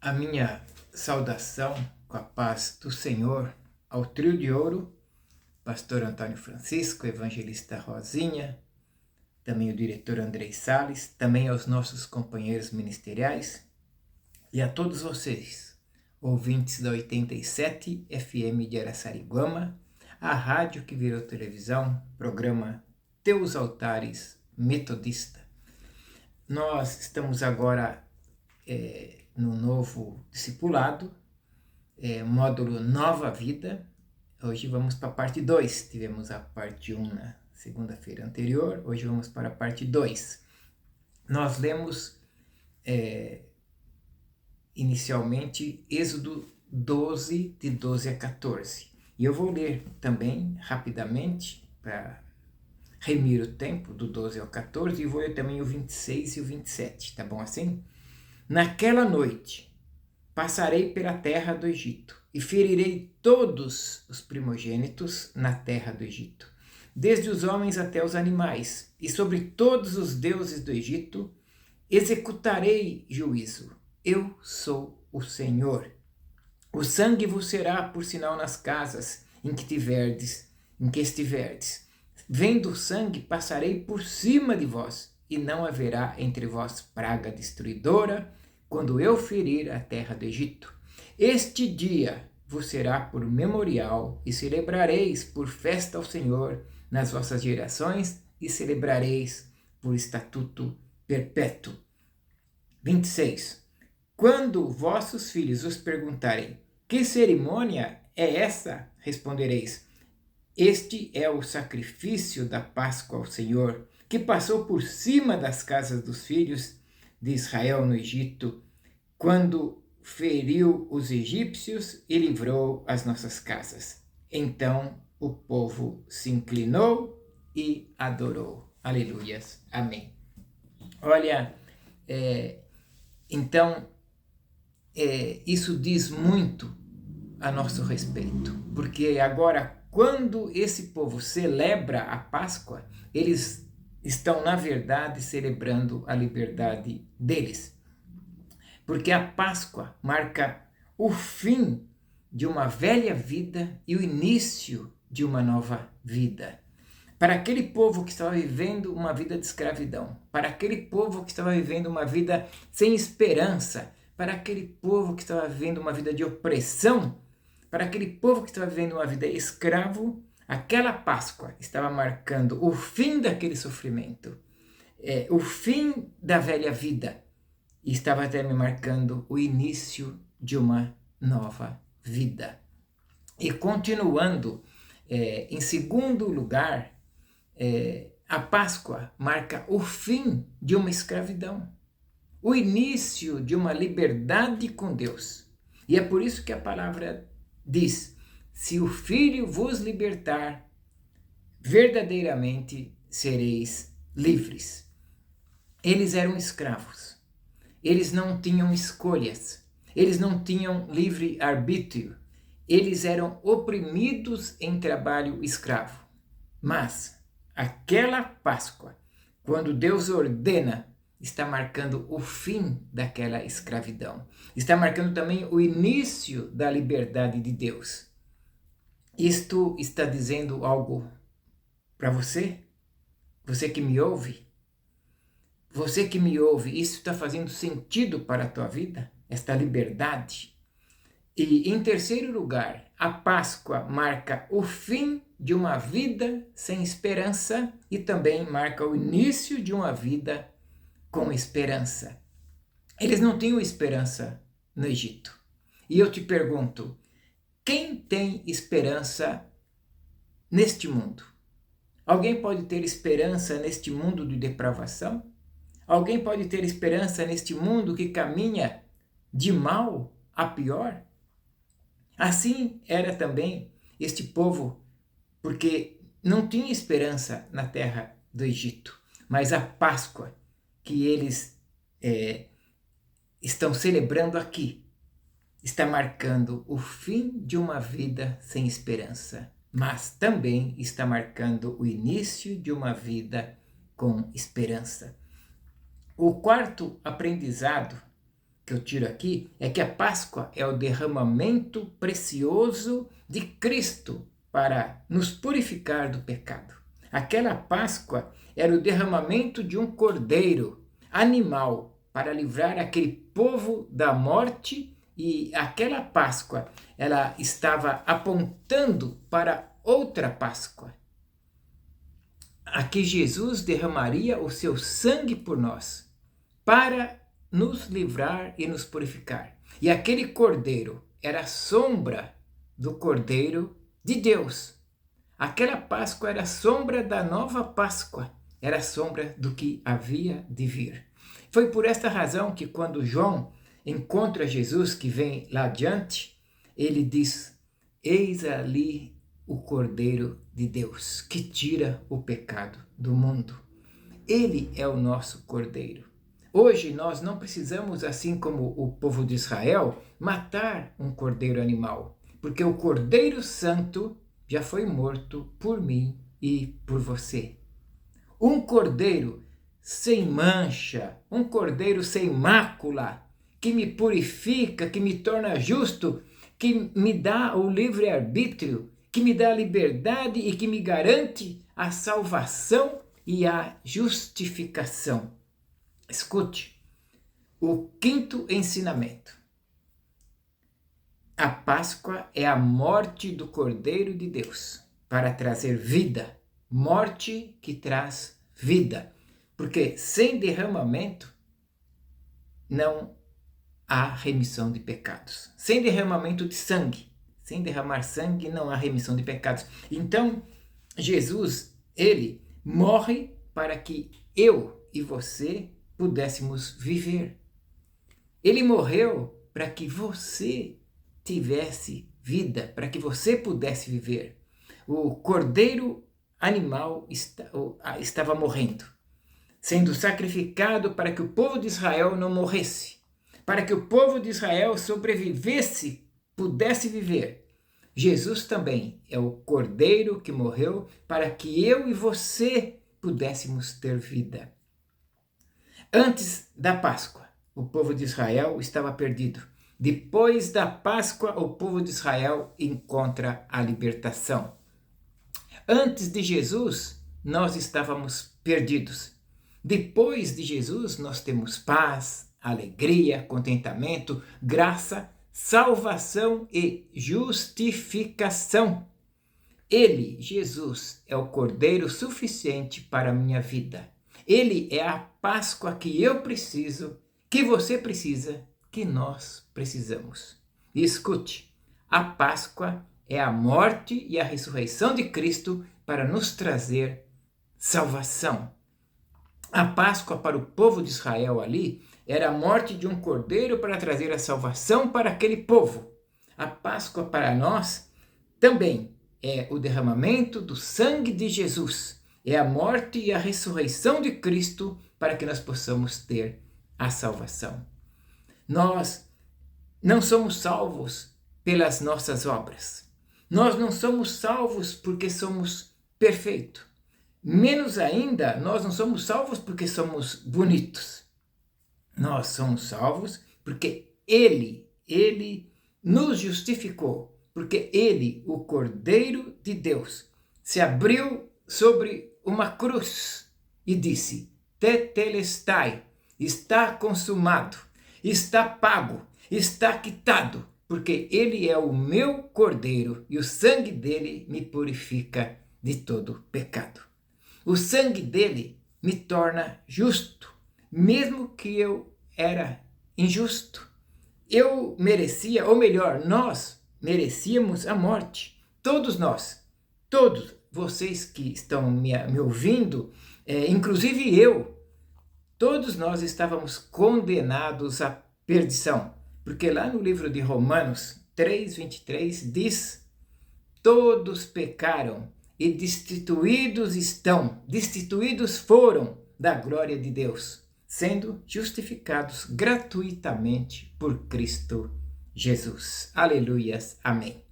A minha saudação com a paz do Senhor ao trio de ouro, pastor Antônio Francisco, evangelista Rosinha, também o diretor Andrei Salles, também aos nossos companheiros ministeriais e a todos vocês, ouvintes da 87 FM de Araçariguama, a rádio que virou televisão, programa Teus Altares Metodista. Nós estamos agora no novo discipulado, módulo Nova Vida. Hoje vamos para a parte 2. Tivemos a parte 1 na segunda-feira anterior, hoje vamos para a parte 2. Nós lemos inicialmente Êxodo 12, de 12 a 14. E eu vou ler também rapidamente, para remir o tempo, do 12 ao 14, e vou ler também o 26 e o 27, tá bom assim? Naquela noite passarei pela terra do Egito e ferirei todos os primogênitos na terra do Egito, desde os homens até os animais, e sobre todos os deuses do Egito executarei juízo. Eu sou o Senhor. O sangue vos será por sinal nas casas em que estiverdes. Vendo o sangue, passarei por cima de vós, e não haverá entre vós praga destruidora, quando eu ferir a terra do Egito. Este dia vos será por memorial, e celebrareis por festa ao Senhor nas vossas gerações, e celebrareis por estatuto perpétuo. 26. Quando vossos filhos os perguntarem, que cerimônia é essa? Respondereis, este é o sacrifício da Páscoa ao Senhor, que passou por cima das casas dos filhos de Israel no Egito, quando feriu os egípcios e livrou as nossas casas. Então o povo se inclinou e adorou. Aleluias. Amém. Olha, então, isso diz muito a nosso respeito, porque agora, quando esse povo celebra a Páscoa, eles estão, na verdade, celebrando a liberdade deles. Porque a Páscoa marca o fim de uma velha vida e o início de uma nova vida. Para aquele povo que estava vivendo uma vida de escravidão, para aquele povo que estava vivendo uma vida sem esperança, para aquele povo que estava vivendo uma vida de opressão, para aquele povo que estava vivendo uma vida escravo, aquela Páscoa estava marcando o fim daquele sofrimento, o fim da velha vida, e estava até me marcando o início de uma nova vida. E continuando, em segundo lugar, a Páscoa marca o fim de uma escravidão, o início de uma liberdade com Deus. E é por isso que a palavra diz, se o Filho vos libertar, verdadeiramente sereis livres. Eles eram escravos, eles não tinham escolhas, eles não tinham livre-arbítrio, eles eram oprimidos em trabalho escravo. Mas aquela Páscoa, quando Deus ordena, está marcando o fim daquela escravidão. Está marcando também o início da liberdade de Deus. Isto está dizendo algo para você? Você que me ouve? Você que me ouve, isso está fazendo sentido para a tua vida? Esta liberdade? E em terceiro lugar, a Páscoa marca o fim de uma vida sem esperança e também marca o início de uma vida com esperança. Eles não tinham esperança no Egito. E eu te pergunto, quem tem esperança neste mundo? Alguém pode ter esperança neste mundo de depravação? Alguém pode ter esperança neste mundo que caminha de mal a pior? Assim era também este povo, porque não tinha esperança na terra do Egito, mas a Páscoa que eles estão celebrando aqui está marcando o fim de uma vida sem esperança, mas também está marcando o início de uma vida com esperança. O quarto aprendizado que eu tiro aqui é que a Páscoa é o derramamento precioso de Cristo para nos purificar do pecado. Aquela Páscoa era o derramamento de um cordeiro animal para livrar aquele povo da morte, e aquela Páscoa ela estava apontando para outra Páscoa. Aqui Jesus derramaria o seu sangue por nós, para nos livrar e nos purificar. E aquele cordeiro era a sombra do cordeiro de Deus. Aquela Páscoa era a sombra da nova Páscoa, era a sombra do que havia de vir. Foi por esta razão que quando João encontra Jesus, que vem lá adiante, ele diz: eis ali o Cordeiro de Deus, que tira o pecado do mundo. Ele é o nosso Cordeiro. Hoje nós não precisamos, assim como o povo de Israel, matar um cordeiro animal, porque o Cordeiro Santo já foi morto por mim e por você. Um cordeiro sem mancha, um cordeiro sem mácula, que me purifica, que me torna justo, que me dá o livre-arbítrio, que me dá a liberdade e que me garante a salvação e a justificação. Escute, o quinto ensinamento. A Páscoa é a morte do Cordeiro de Deus para trazer vida, morte que traz vida, porque sem derramamento não há remissão de pecados. Sem derramamento de sangue, sem derramar sangue não há remissão de pecados. Então, Jesus, ele morre para que eu e você pudéssemos viver. Ele morreu para que você tivesse vida, para que você pudesse viver. O cordeiro animal estava morrendo, sendo sacrificado para que o povo de Israel não morresse, para que o povo de Israel sobrevivesse, pudesse viver. Jesus também é o cordeiro que morreu para que eu e você pudéssemos ter vida. Antes da Páscoa, o povo de Israel estava perdido. Depois da Páscoa, o povo de Israel encontra a libertação. Antes de Jesus, nós estávamos perdidos. Depois de Jesus, nós temos paz, alegria, contentamento, graça, salvação e justificação. Ele, Jesus, é o Cordeiro suficiente para a minha vida. Ele é a Páscoa que eu preciso, que você precisa, que nós precisamos. E escute, a Páscoa é a morte e a ressurreição de Cristo para nos trazer salvação. A Páscoa para o povo de Israel ali era a morte de um cordeiro para trazer a salvação para aquele povo. A Páscoa para nós também é o derramamento do sangue de Jesus. É a morte e a ressurreição de Cristo para que nós possamos ter a salvação. Nós não somos salvos pelas nossas obras. Nós não somos salvos porque somos perfeitos. Menos ainda, nós não somos salvos porque somos bonitos. Nós somos salvos porque Ele nos justificou. Porque Ele, o Cordeiro de Deus, se abriu sobre uma cruz e disse: Tetelestai, está consumado, está pago, está quitado, porque Ele é o meu Cordeiro e o sangue dele me purifica de todo pecado. O sangue dele me torna justo, mesmo que eu era injusto. Eu merecia, ou melhor, nós merecíamos a morte. Todos nós, todos vocês que estão me ouvindo, inclusive eu, todos nós estávamos condenados à perdição. Porque lá no livro de Romanos 3:23 diz: todos pecaram e destituídos foram da glória de Deus, sendo justificados gratuitamente por Cristo Jesus. Aleluias, amém.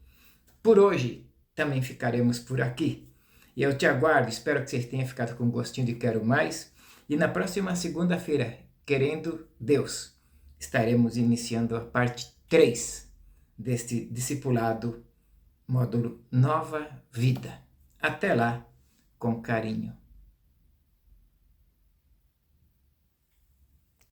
Por hoje também ficaremos por aqui. E eu te aguardo, espero que vocês tenham ficado com gostinho de quero mais. E na próxima segunda-feira, querendo Deus, estaremos iniciando a parte 3 deste discipulado, módulo Nova Vida. Até lá, com carinho.